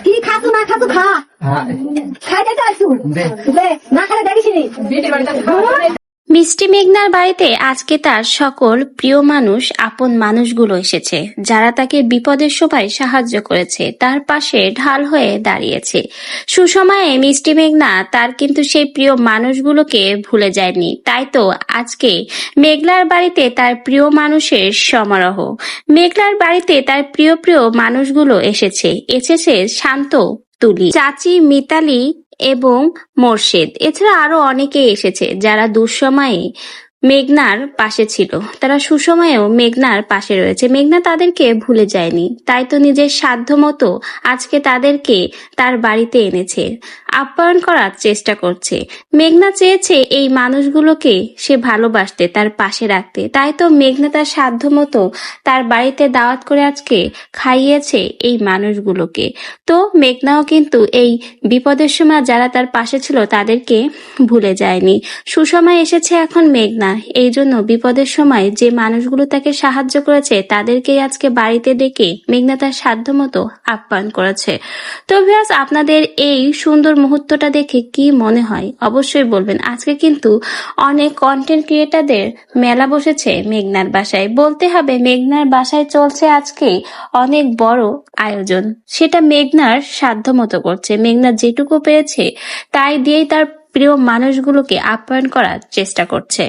কি খাসু না খাসু খা খাইতে চাইছু না খালে দেখিস মিষ্টি মেঘনার বাড়িতে আজকে তার সকল প্রিয় মানুষ, আপন মানুষগুলো এসেছে, যারা তাকে বিপদের সময় সাহায্য করেছে, তার পাশে ঢাল হয়ে দাঁড়িয়েছে। সুসময়ে মিষ্টি মেঘনা তার কিন্তু সেই প্রিয় মানুষগুলোকে ভুলে যায়নি। তাই তো আজকে মেঘলার বাড়িতে তার প্রিয় মানুষের সমারোহ। মেঘলার বাড়িতে তার প্রিয় প্রিয় মানুষগুলো এসেছে শান্ত, তুলি, চাচি মিতালি এবং মোর্শেদ। এছাড়া আরো অনেকেই এসেছে যারা দুঃসময়ে মেঘনার পাশে ছিল। তারা সুসময়েও মেঘনার পাশে রয়েছে। মেঘনা তাদেরকে ভুলে যায়নি। তাই তো নিজের সাধ্য মতো আজকে তাদেরকে তার বাড়িতে এনেছে, আপ্যায়ন করার চেষ্টা করছে। মেঘনা চেয়েছে এই মানুষগুলোকে সে ভালোবাসতে, তার পাশে রাখতে। তাই তো মেঘনা তার সাধ্য মতো তার বাড়িতে দাওয়াত করে আজকে খাইয়েছে এই মানুষগুলোকে। তো মেঘনাও কিন্তু এই বিপদের সময় যারা তার পাশে ছিল তাদেরকে ভুলে যায়নি। সুসময় এসেছে এখন মেঘনা, এই জন্য বিপদের সময় যে মানুষগুলো তাকে সাহায্য করেছে তাদেরকেই আজকে বাড়িতে ডেকে মেঘনা তার সাধ্য মতো আপ্যায়ন করেছে। তো ভিউয়ার্স, আপনাদের এই সুন্দর মুহূর্তটা দেখে কি মনে হয় অবশ্যই বলবেন। আজকে কিন্তু অনেক কন্টেন্ট ক্রিয়েটারদের মেলা বসেছে মেঘনার বাসায়। বলতে হবে মেঘনার বাসায় চলছে আজকে অনেক বড় আয়োজন। সেটা মেঘনার সাধ্য মতো করছে। মেঘনা যেটুকু পেরেছে তাই দিয়েই তার প্রিয় মানুষগুলোকে আপ্যায়ন করার চেষ্টা করছে।